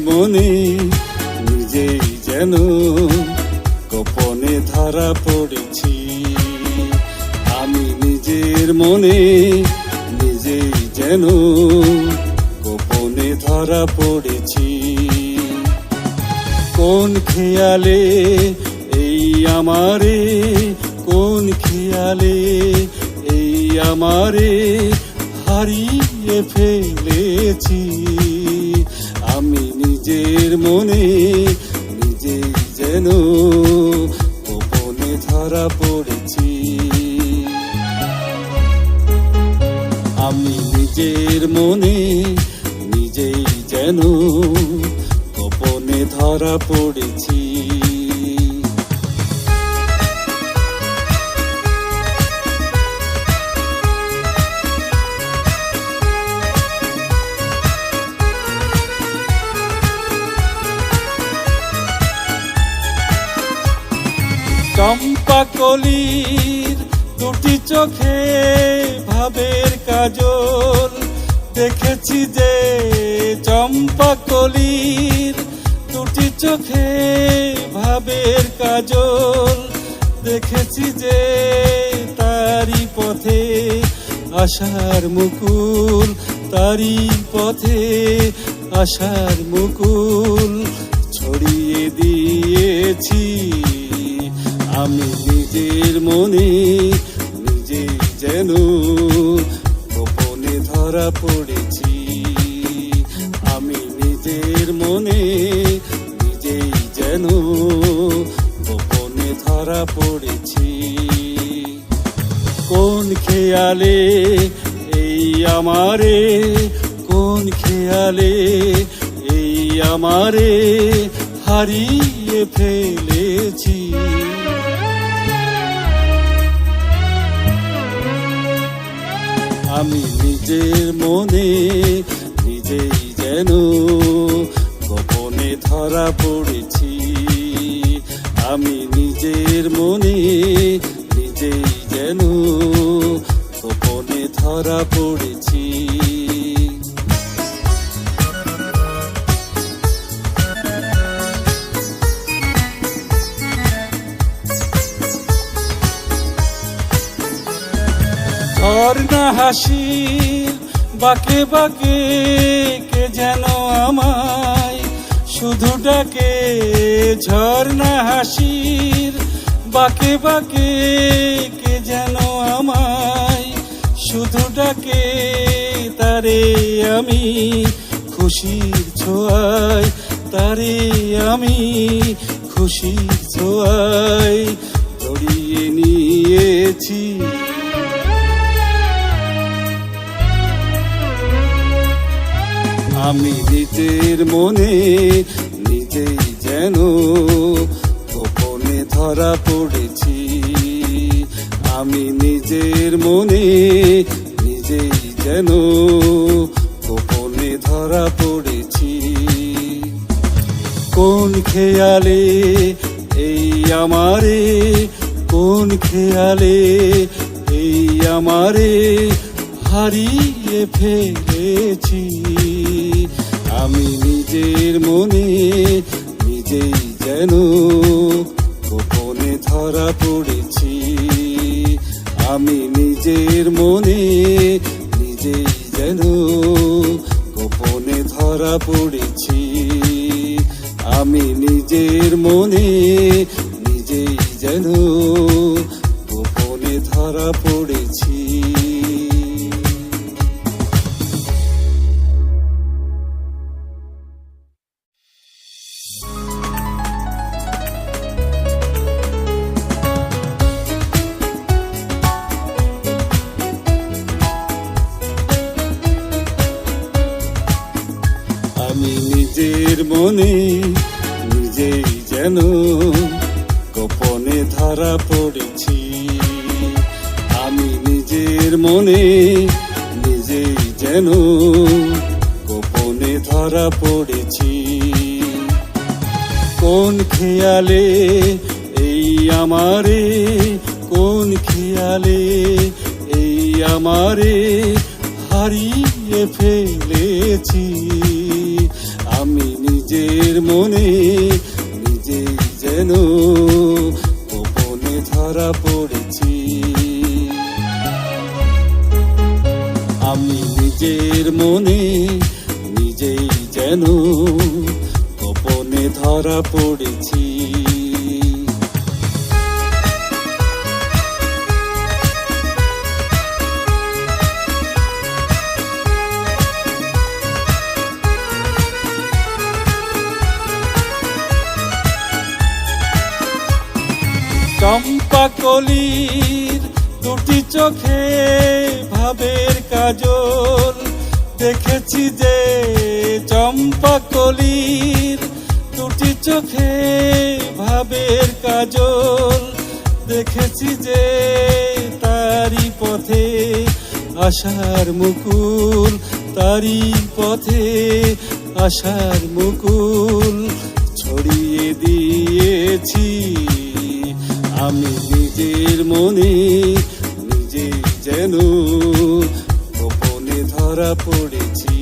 মনে নিজেই যেন গোপনে ধরা পড়েছি। আমি নিজের মনে নিজেই যেন গোপনে ধরা পড়েছি। কোন খেয়ালে এই আমারে, কোন খেয়ালে এই আমারে হারিয়ে ফেলেছি। আমি নিজের মনে নিজেই যেন গোপনে ধরা পড়েছি। আমি নিজের মনে নিজেই যেন গোপনে ধরা পড়েছি। চম্পা কলির দুটি চোখে ভাবের কাজল দেখেছি যে, চম্পা কলির দুটি চোখে ভাবের কাজল দেখেছি যে, তারি পথে আশার মুকুল, তারি পথে আশার মুকুল ছড়িয়ে দিয়েছি। আমি নিজের মনে নিজেই যেন গোপনে ধরা পড়েছি। আমি নিজের মনে নিজেই যেন গোপনে ধরা পড়েছি। কোন খেয়ালে এই আমারে, কোন খেয়ালে এই আমারে হারিয়ে ফেলেছি। আমি নিজের মনে নিজেই যেন গোপনে ধরা পড়েছি। আমি নিজের মনে নিজেই যেন গোপনে ধরা পড়েছি। ঝর্ণা হাসির বাঁকে বাঁকে কে যেন আমায় শুধু ডাকে। ঝর্ণা হাসির বাঁকে বাঁকে কে যেন আমায় শুধু ডাকে। তারে আমি খুশির ছোঁয়ায়, তারে আমি খুশির ছোঁয়ায় জড়িয়ে নিয়েছি। আমি নিজের মনে নিজেই যেন গোপনে ধরা পড়েছি। আমি নিজের মনে নিজেই যেন গোপনে ধরা পড়েছি। কোন খেয়ালে এই আমারে, কোন খেয়ালে এই আমারে হারিয়ে ফেলেছি। আমি নিজের মনে নিজেই যেন গোপনে ধরা পড়েছি। আমি নিজের মনে নিজেই যেন গোপনে ধরা পড়েছি। আমি নিজের মনে নিজেই যেন গোপনে ধরা পড়েছি। আমি নিজের মনে নিজেই যেন গোপনে ধরা পড়েছি। আমি নিজের মনে নিজেই যেন গোপনে ধরা পড়েছি। কোন খেয়ালে এই আমারে, কোন খেয়ালে এই আমারে হারিয়ে ফেলেছি। আমি নিজে নিজের মনে নিজেই যেন গোপনে ধরা পড়েছি। আমি নিজের মনে নিজেই যেন গোপনে ধরা পড়েছি। চম্পা কলির দুটি চোখে ভাবের কাজল দেখেছি যে, চম্পা কলির দুটি চোখে ভাবের কাজল দেখেছি যে, তারি পথে আশার মুকুল, তারি পথে আশার মুকুল ছড়িয়ে দিয়েছি। আমি নিজের মনে নিজেই যেন গোপনে ধরা পড়েছি।